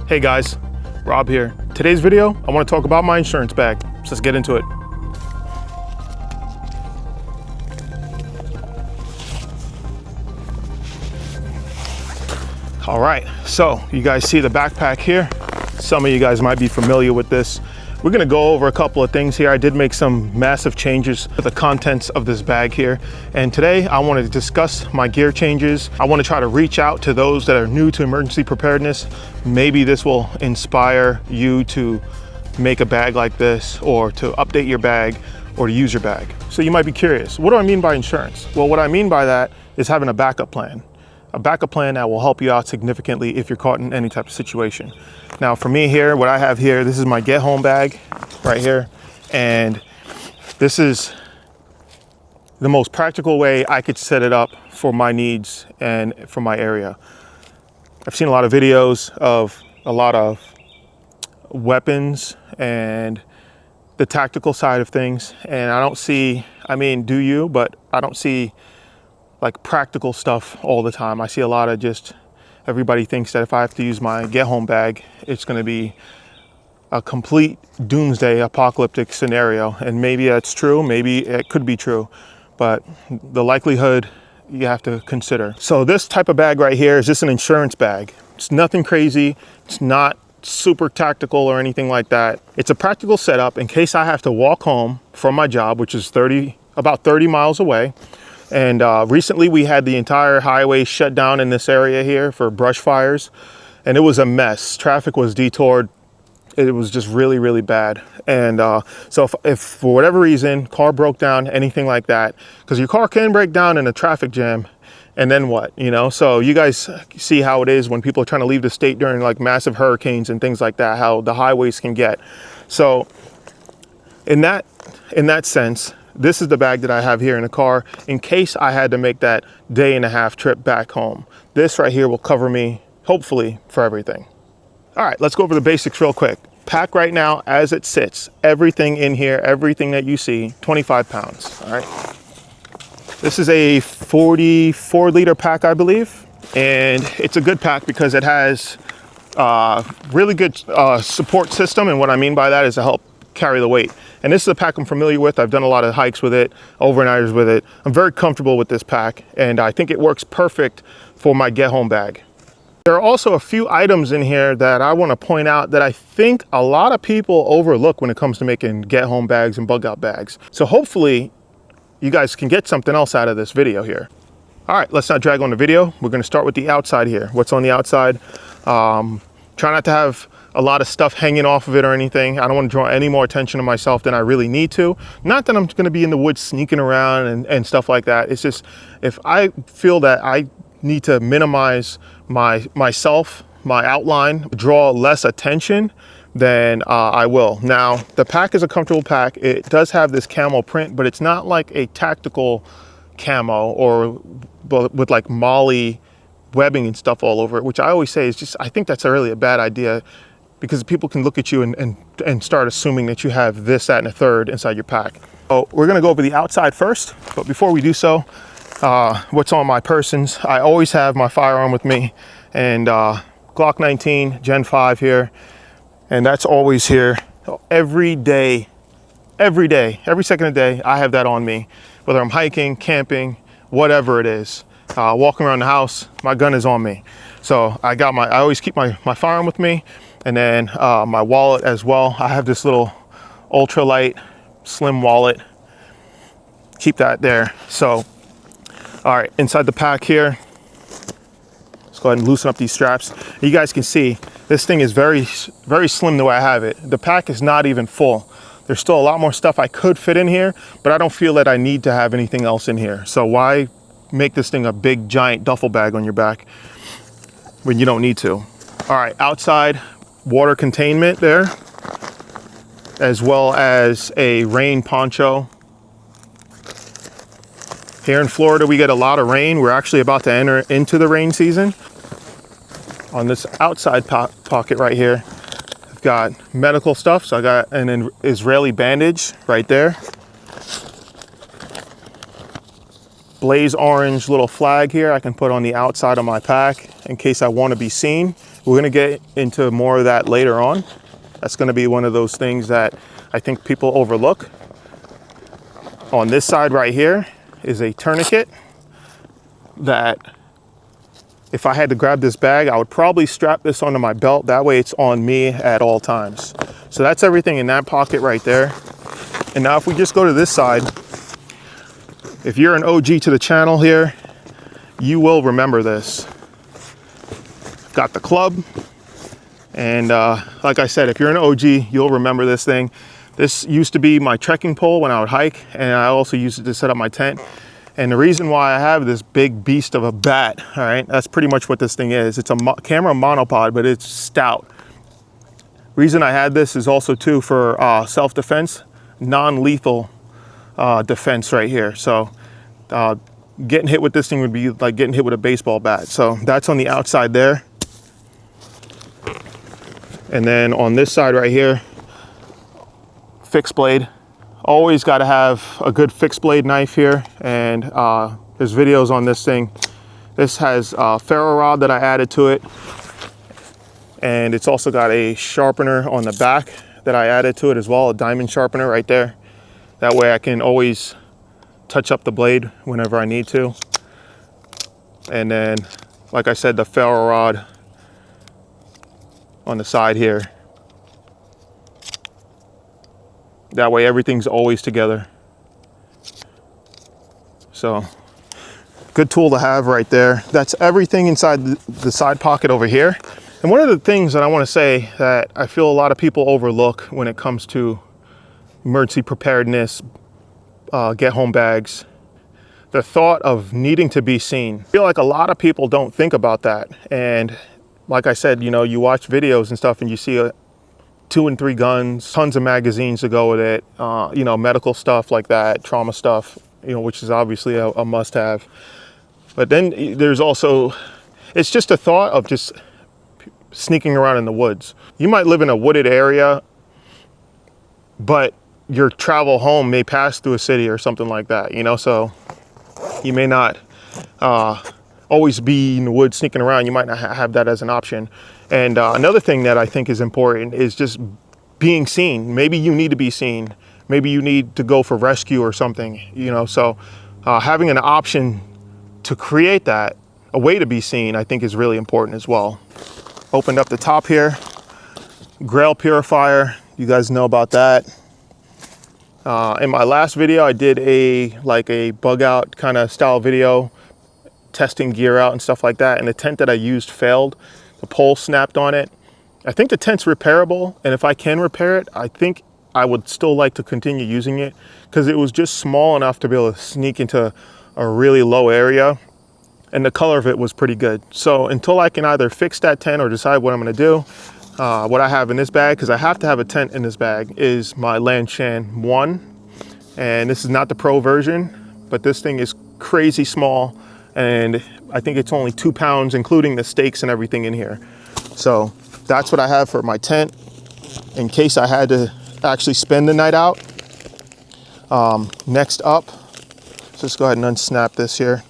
Hey guys, Rob here. Today's video, I want to talk about my insurance bag. So let's get into it. All right, so you guys see the backpack here. Some of you guys might be familiar with this. We're gonna go over a couple of things here. I did make some massive changes to the contents of this bag here. And today I wanted to discuss my gear changes. I wanna try to reach out to those that are new to emergency preparedness. Maybe this will inspire you to make a bag like this, or to update your bag, or to use your bag. So you might be curious, what do I mean by insurance? Well, what I mean by that is having a backup plan. A backup plan that will help you out significantly if you're caught in any type of situation. Now for me here, what I have here, this is my get home bag right here. And this is the most practical way I could set it up for my needs and for my area. I've seen a lot of videos of a lot of weapons and the tactical side of things. And I don't see, I mean, do you, but I don't see like practical stuff all the time. I see a lot of just, everybody thinks that if I have to use my get home bag, it's gonna be a complete doomsday apocalyptic scenario. And maybe that's true, maybe it could be true, but the likelihood you have to consider. So this type of bag right here is just an insurance bag. It's nothing crazy, it's not super tactical or anything like that. It's a practical setup in case I have to walk home from my job, which is about 30 miles away. And recently we had the entire highway shut down in this area here for brush fires, and it was a mess. Traffic was detoured. It was just really, really bad. And so if for whatever reason, car broke down, anything like that, because your car can break down in a traffic jam, and then what, you know? So you guys see how it is when people are trying to leave the state during like massive hurricanes and things like that, how the highways can get. So in that sense, this is the bag that I have here in the car in case I had to make that day-and-a-half trip back home. This right here will cover me, hopefully, for everything. All right, let's go over the basics real quick. Pack right now, as it sits, everything in here, everything that you see, 25 pounds, all right? This is a 44-liter pack, I believe, and it's a good pack because it has really good support system, and what I mean by that is to help carry the weight. And this is a pack I'm familiar with. I've done a lot of hikes with it, overnighters with it. I'm very comfortable with this pack, and I think it works perfect for my get home bag. There are also a few items in here that I want to point out that I think a lot of people overlook when it comes to making get home bags and bug out bags. So hopefully you guys can get something else out of this video here. All right, let's not drag on the video. We're going to start with the outside here. What's on the outside? Try not to have a lot of stuff hanging off of it or anything. I don't want to draw any more attention to myself than I really need to. Not that I'm going to be in the woods sneaking around and stuff like that. It's just, if I feel that I need to minimize myself, my outline, draw less attention, then I will. Now, the pack is a comfortable pack. It does have this camo print, but it's not like a tactical camo or with like Molly webbing and stuff all over it, which I always say is just, I think that's really a bad idea, because people can look at you and start assuming that you have this, that, and a third inside your pack. So we're gonna go over the outside first, but before we do so, what's on my persons, I always have my firearm with me, and Glock 19 Gen 5 here, and that's always here every day, every second of the day. I have that on me, whether I'm hiking, camping, whatever it is. Walking around the house, my gun is on me. So I always keep my firearm with me, and then my wallet as well. I have this little ultralight slim wallet. Keep that there. So, all right, inside the pack here, let's go ahead and loosen up these straps. You guys can see this thing is very, very slim the way I have it. The pack is not even full. There's still a lot more stuff I could fit in here, but I don't feel that I need to have anything else in here. So why make this thing a big giant duffel bag on your back when you don't need to? All right, outside water containment there, as well as a rain poncho. Here in Florida, we get a lot of rain. We're actually about to enter into the rain season. On this outside pocket right here, I've got medical stuff. So I got an Israeli bandage right there. Blaze orange little flag here I can put on the outside of my pack in case I want to be seen We're gonna get into more of that later on. That's gonna be one of those things that I think people overlook. On this side right here is a tourniquet that if I had to grab this bag, I would probably strap this onto my belt. That way it's on me at all times. So that's everything in that pocket right there. And now if we just go to this side, if you're an OG to the channel here, you will remember this. I've got the club. And like I said, if you're an OG, you'll remember this thing. This used to be my trekking pole when I would hike, and I also used it to set up my tent. And the reason why I have this big beast of a bat, all right, that's pretty much what this thing is. It's a camera monopod, but it's stout. Reason I had this is also too for self-defense, non-lethal defense right here. So getting hit with this thing would be like getting hit with a baseball bat. So that's on the outside there. And then on this side right here, fixed blade. Always got to have a good fixed blade knife here, and there's videos on this thing. This has a ferro rod that I added to it, and it's also got a sharpener on the back that I added to it as well, a diamond sharpener right there. That way I can always touch up the blade whenever I need to. And then, like I said, the ferro rod on the side here. That way everything's always together. So good tool to have right there. That's everything inside the side pocket over here. And one of the things that I want to say that I feel a lot of people overlook when it comes to emergency preparedness, get home bags, the thought of needing to be seen. I feel like a lot of people don't think about that. And like I said, you know, you watch videos and stuff and you see 2 and 3 guns, tons of magazines to go with it, you know, medical stuff like that, trauma stuff, you know, which is obviously a must-have. But then there's also, it's just a thought of just sneaking around in the woods. You might live in a wooded area, but your travel home may pass through a city or something like that, you know, so you may not always be in the woods sneaking around. You might not have that as an option. And another thing that I think is important is just being seen. Maybe you need to be seen. Maybe you need to go for rescue or something, you know, so having an option to create that, a way to be seen, I think is really important as well. Opened up the top here, Grail purifier, you guys know about that. In my last video, I did a bug out kind of style video, testing gear out and stuff like that. And the tent that I used failed. The pole snapped on it. I think the tent's repairable. And if I can repair it, I think I would still like to continue using it because it was just small enough to be able to sneak into a really low area. And the color of it was pretty good. So until I can either fix that tent or decide what I'm gonna do, what I have in this bag, because I have to have a tent in this bag, is my Lanshan 1. And this is not the pro version, but this thing is crazy small. And I think it's only 2 pounds, including the stakes and everything in here. So that's what I have for my tent in case I had to actually spend the night out. Next up, let's just go ahead and unsnap this here.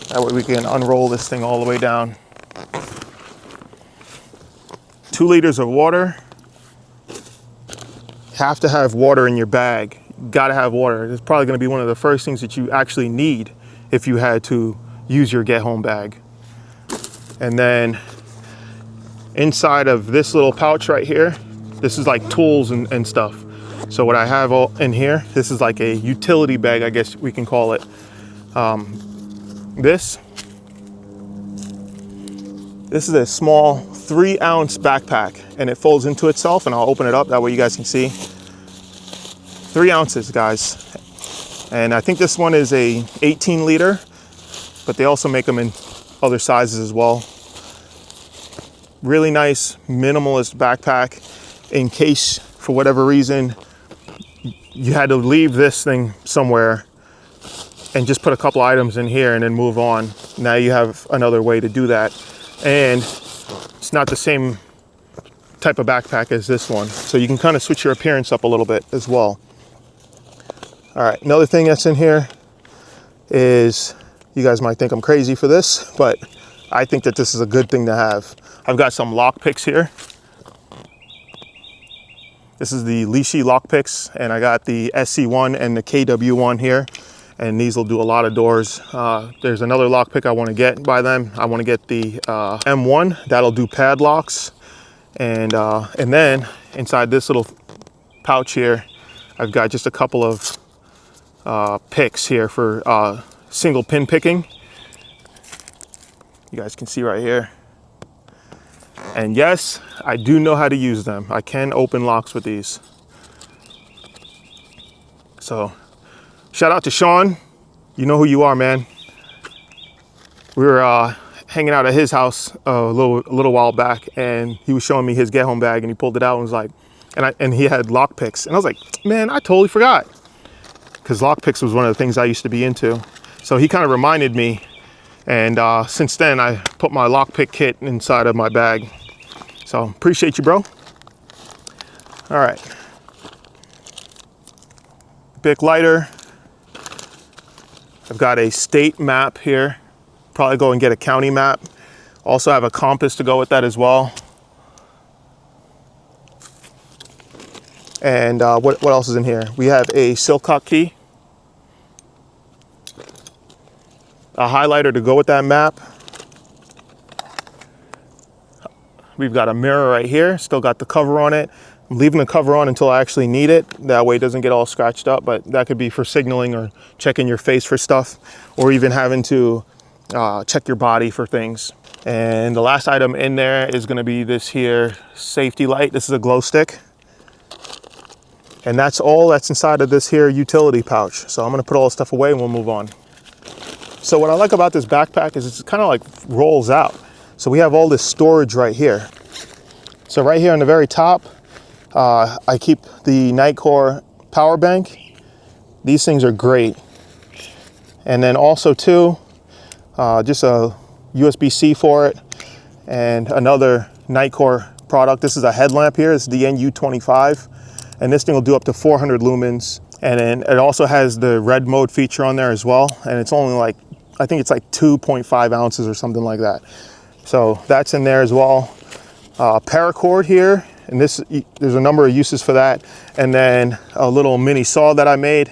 That way we can unroll this thing all the way down. 2 liters of water. Have to have water in your bag. Gotta have water. It's probably gonna be one of the first things that you actually need if you had to use your get home bag. And then inside of this little pouch right here, this is like tools and stuff. So what I have all in here, this is like a utility bag, I guess we can call it. This is a small 3-ounce backpack, and it folds into itself, and I'll open it up, that way you guys can see. 3 ounces, guys. And I think this one is a 18 liter, but they also make them in other sizes as well. Really nice minimalist backpack in case for whatever reason you had to leave this thing somewhere and just put a couple items in here and then move on. Now you have another way to do that. And it's not the same type of backpack as this one. So you can kind of switch your appearance up a little bit as well. All right, another thing that's in here is, you guys might think I'm crazy for this, but I think that this is a good thing to have. I've got some lock picks here. This is the Lishi lock picks, and I got the SC1 and the KW1 here, and these will do a lot of doors. There's another lock pick I want to get by them. I want to get the M1, that'll do padlocks, and then inside this little pouch here, I've got just a couple of picks here for single pin picking. You guys can see right here. And yes, I do know how to use them. I can open locks with these. So shout out to Sean. You know who you are, man. We were hanging out at his house a little while back, and he was showing me his get home bag, and he pulled it out and was like, and he had lock picks. And I was like, man, I totally forgot. Because lock picks was one of the things I used to be into. So he kind of reminded me. And since then, I put my lockpick kit inside of my bag. So appreciate you, bro. All right. Bic lighter. I've got a state map here. Probably go and get a county map. Also have a compass to go with that as well. And what else is in here? We have a Silcock key. A highlighter to go with that map. We've got a mirror right here, still got the cover on it. I'm leaving the cover on until I actually need it. That way it doesn't get all scratched up, but that could be for signaling or checking your face for stuff, or even having to check your body for things. And the last item in there is gonna be this here safety light. This is a glow stick. And that's all that's inside of this here utility pouch. So I'm gonna put all the stuff away and we'll move on. So what I like about this backpack is it's kind of like rolls out. So we have all this storage right here. So right here on the very top, I keep the Nightcore power bank. These things are great. And then also too, just a USB-C for it, and another Nightcore product. This is a headlamp here. It's the NU25, and this thing will do up to 400 lumens. And then it also has the red mode feature on there as well. And it's only like, I think it's like 2.5 ounces or something like that. So that's in there as well. Paracord here, and there's a number of uses for that. And then a little mini saw that I made.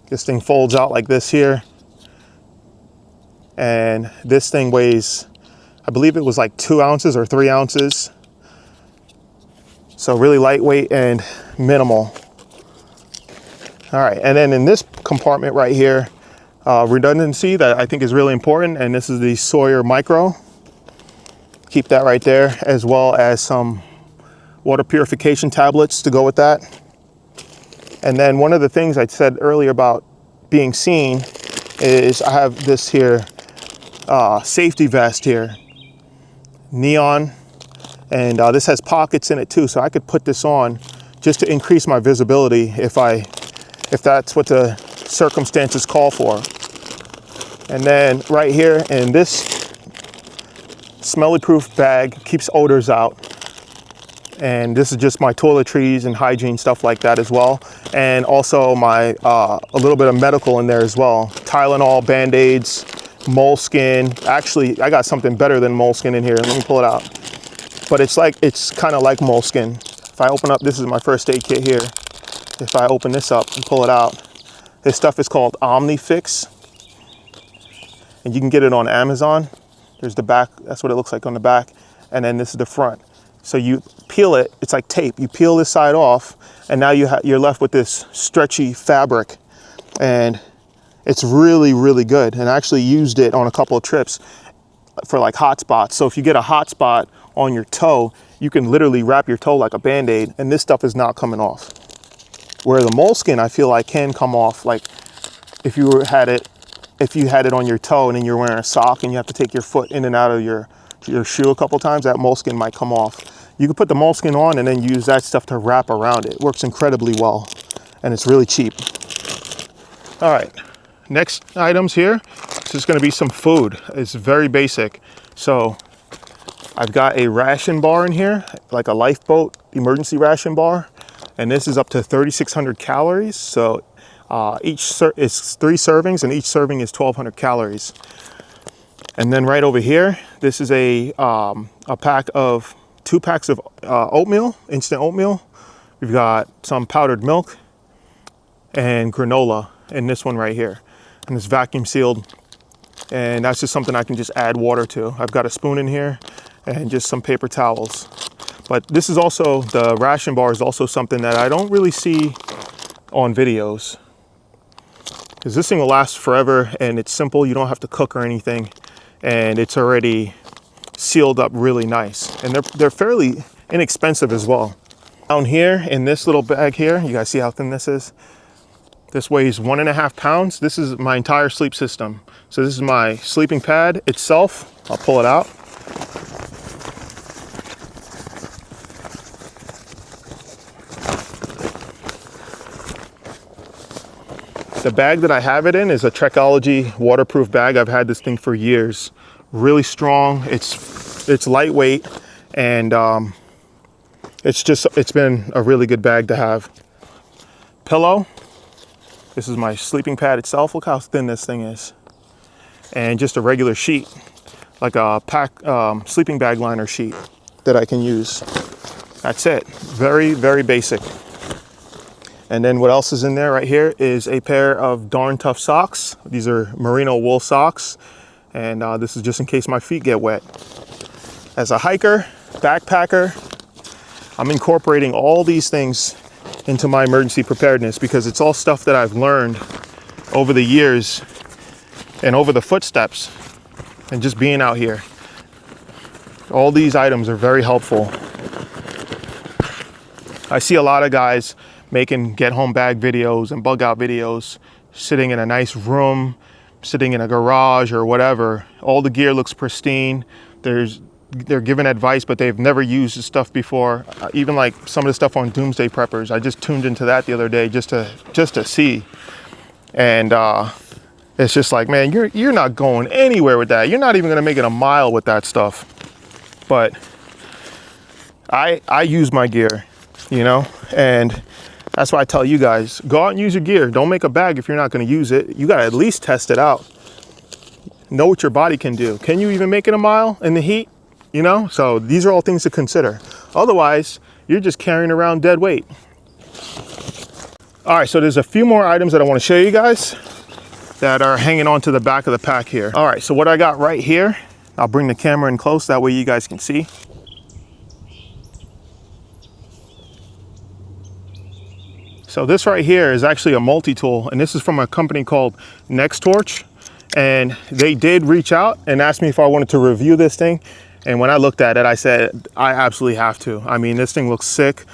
This thing folds out like this here. And this thing weighs, I believe it was like 2 ounces or 3 ounces. So really lightweight and minimal. All right, and then in this compartment right here, redundancy that I think is really important, and this is the Sawyer Micro. Keep that right there, as well as some water purification tablets to go with that. And then one of the things I said earlier about being seen is I have this here safety vest here, neon, and this has pockets in it too, so I could put this on just to increase my visibility if that's what the circumstances call for. And then right here in this smelly proof bag, keeps odors out. And this is just my toiletries and hygiene stuff like that as well. And also my a little bit of medical in there as well. Tylenol, Band-Aids, moleskin. Actually, I got something better than moleskin in here. Let me pull it out. But it's kind of like moleskin. If I open up, this is my first aid kit here. If I open this up and pull it out, this stuff is called Omnifix, and you can get it on Amazon. There's the back, that's what it looks like on the back, and then this is the front. So you peel it, it's like tape. You peel this side off, and now you're left with this stretchy fabric, and it's really, really good. And I actually used it on a couple of trips for like hot spots. So if you get a hot spot on your toe, you can literally wrap your toe like a Band-Aid, and this stuff is not coming off. Where the moleskin, I feel like, can come off. Like if you had it on your toe and then you're wearing a sock and you have to take your foot in and out of your shoe a couple times, that moleskin might come off. You can put the moleskin on and then use that stuff to wrap around it. It works incredibly well, and it's really cheap. All right, next items here. This is gonna be some food. It's very basic. So I've got a ration bar in here, like a lifeboat emergency ration bar. And this is up to 3,600 calories. So it's 3 servings, and each serving is 1,200 calories. And then right over here, this is a pack of 2 packs of oatmeal, instant oatmeal. We've got some powdered milk and granola in this one right here. And it's vacuum sealed. And that's just something I can just add water to. I've got a spoon in here and just some paper towels. But this is also, the ration bar is also something that I don't really see on videos. Because this thing will last forever and it's simple. You don't have to cook or anything. And it's already sealed up really nice. And they're fairly inexpensive as well. Down here in this little bag here, you guys see how thin this is? This weighs 1.5 pounds. This is my entire sleep system. So this is my sleeping pad itself. I'll pull it out. The bag that I have it in is a Trekology waterproof bag. I've had this thing for years. Really strong. It's lightweight, and it's been a really good bag to have. Pillow. This is my sleeping pad itself. Look how thin this thing is. And just a regular sheet, like a sleeping bag liner sheet that I can use. That's it. Very, very basic. And then what else is in there right here is a pair of darn tough socks. These are merino wool socks. And this is just in case my feet get wet. As a hiker, backpacker, I'm incorporating all these things into my emergency preparedness because it's all stuff that I've learned over the years and over the footsteps and just being out here. All these items are very helpful. I see a lot of guys making get home bag videos and bug out videos, sitting in a nice room, sitting in a garage or whatever. All the gear looks pristine. They're given advice, but they've never used this stuff before. Even like some of the stuff on Doomsday Preppers, I just tuned into that the other day just to see. And it's just like, man, you're not going anywhere with that. You're not even gonna make it a mile with that stuff. But I use my gear, you know, and that's why I tell you guys, go out and use your gear. Don't make a bag if you're not gonna use it. You gotta at least test it out. Know what your body can do. Can you even make it a mile in the heat? You know, so these are all things to consider. Otherwise, you're just carrying around dead weight. All right, so there's a few more items that I want to show you guys that are hanging onto the back of the pack here. All right, so what I got right here, I'll bring the camera in close, that way you guys can see. So this right here is actually a multi-tool, and this is from a company called NextTorch. And they did reach out and ask me if I wanted to review this thing. And when I looked at it, I said, I absolutely have to. I mean, this thing looks sick.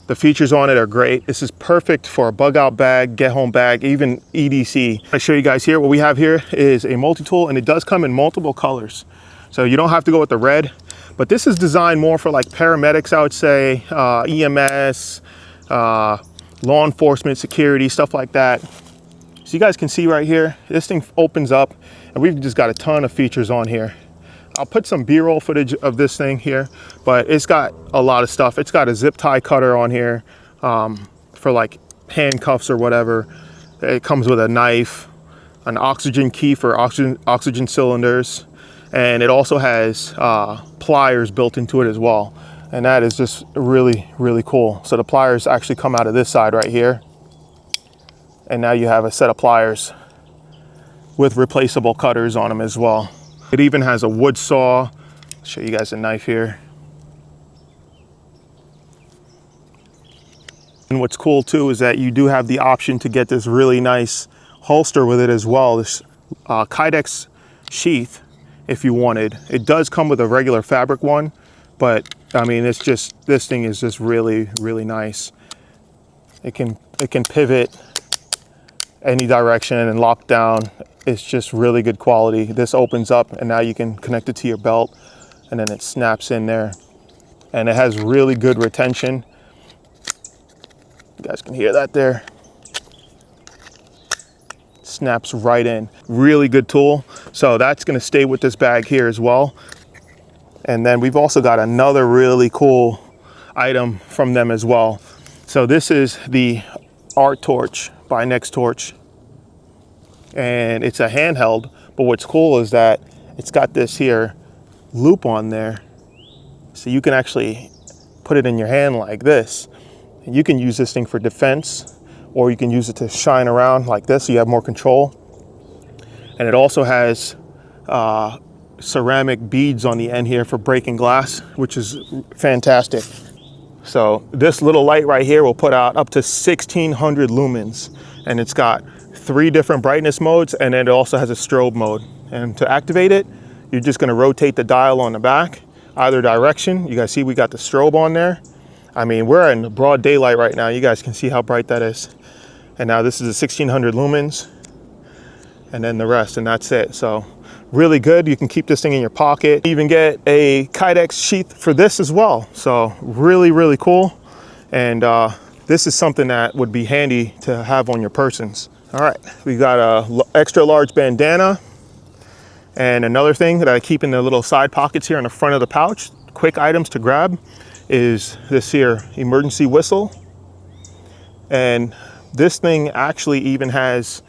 The features on it are great. This is perfect for a bug out bag, get home bag, even EDC. I show you guys here, what we have here is a multi-tool, and it does come in multiple colors. So you don't have to go with the red, but this is designed more for like paramedics, I would say, EMS, law enforcement, security, stuff like that. So you guys can see right here, this thing opens up and we've just got a ton of features on here. I'll put some B-roll footage of this thing here, but it's got a lot of stuff. It's got a zip tie cutter on here for like handcuffs or whatever. It comes with a knife, an oxygen key for oxygen cylinders, and it also has pliers built into it as well. And that is just really, really cool. So the pliers actually come out of this side right here. And now you have a set of pliers with replaceable cutters on them as well. It even has a wood saw. I'll show you guys a knife here. And what's cool too is that you do have the option to get this really nice holster with it as well. This Kydex sheath, if you wanted. It does come with a regular fabric one, but I mean, it's just, this thing is just really, really nice. It can pivot any direction and lock down. It's just really good quality. This opens up and now you can connect it to your belt and then it snaps in there. And it has really good retention. You guys can hear that there. Snaps right in. Really good tool. So that's gonna stay with this bag here as well. And then we've also got another really cool item from them as well. So this is the Art Torch by NextTorch. And it's a handheld, but what's cool is that it's got this here loop on there. So you can actually put it in your hand like this. And you can use this thing for defense, or you can use it to shine around like this so you have more control. And it also has ceramic beads on the end here for breaking glass, which is fantastic. So this little light right here will put out up to 1600 lumens, and it's got 3 different brightness modes, and then it also has a strobe mode. And to activate it, you're just going to rotate the dial on the back either direction. You guys see we got the strobe on there. I mean, we're in broad daylight right now. You guys can see how bright that is. And now this is a 1600 lumens, and then the rest, and that's it. So really good. You can keep this thing in your pocket. You even get a Kydex sheath for this as well. So really, really cool. And this is something that would be handy to have on your persons. All right, we got a extra large bandana. And another thing that I keep in the little side pockets here in the front of the pouch, quick items to grab, is this here emergency whistle. And this thing actually even has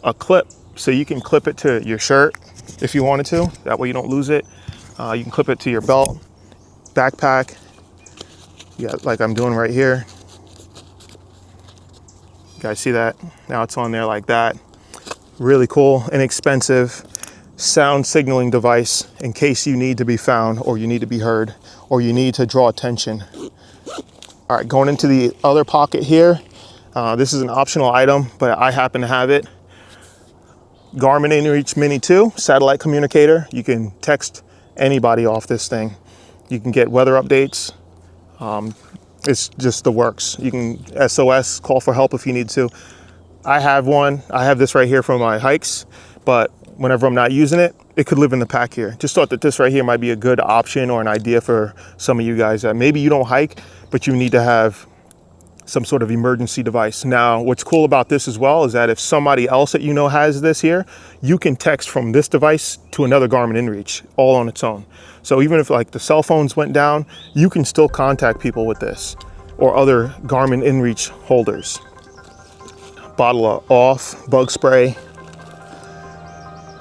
a clip, so you can clip it to your shirt if you wanted to. That way you don't lose it. You can clip it to your belt, backpack. Yeah, like I'm doing right here. You guys see that? Now it's on there like that. Really cool, inexpensive sound signaling device in case you need to be found, or you need to be heard, or you need to draw attention. All right, going into the other pocket here. This is an optional item, but I happen to have it. Garmin InReach Mini 2 satellite communicator. You can text anybody off this thing. You can get weather updates. It's just the works. You can SOS, call for help if you need to. I have one. I have this right here for my hikes, but whenever I'm not using it, it could live in the pack here. Just thought that this right here might be a good option or an idea for some of you guys that maybe you don't hike, but you need to have some sort of emergency device. Now, what's cool about this as well is that if somebody else that you know has this here, you can text from this device to another Garmin InReach all on its own. So even if like the cell phones went down, you can still contact people with this or other Garmin InReach holders. Bottle of off, bug spray,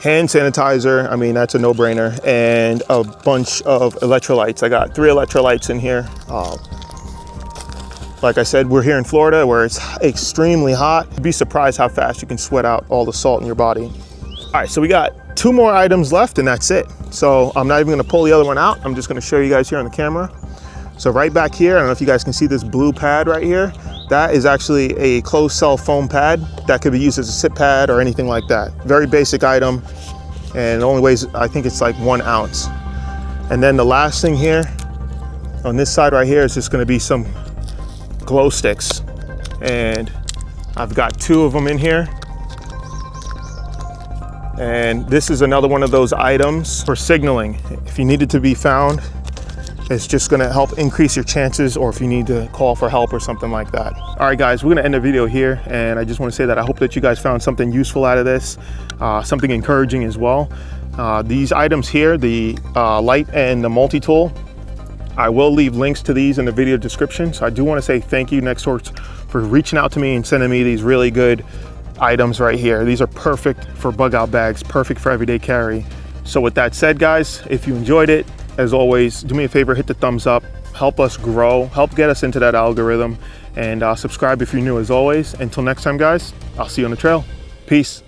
hand sanitizer, I mean, that's a no-brainer, and a bunch of electrolytes. I got 3 electrolytes in here. Like I said, we're here in Florida where it's extremely hot. You'd be surprised how fast you can sweat out all the salt in your body. All right, so we got 2 more items left and that's it. So I'm not even gonna pull the other one out. I'm just gonna show you guys here on the camera. So right back here, I don't know if you guys can see this blue pad right here. That is actually a closed cell foam pad that could be used as a sit pad or anything like that. Very basic item, and it only weighs, I think it's like 1 ounce. And then the last thing here, on this side right here, is just gonna be some glow sticks. And I've got 2 of them in here. And this is another one of those items for signaling. If you needed to be found, it's just gonna help increase your chances, or if you need to call for help or something like that. All right guys, we're gonna end the video here, and I just wanna say that I hope that you guys found something useful out of this, something encouraging as well. These items here, the light and the multi-tool, I will leave links to these in the video description. So I do wanna say thank you, Next Source, for reaching out to me and sending me these really good items right here. These are perfect for bug out bags, perfect for everyday carry. So with that said guys, if you enjoyed it, as always, do me a favor, hit the thumbs up, help us grow, help get us into that algorithm, and subscribe if you're new as always. Until next time guys, I'll see you on the trail. Peace.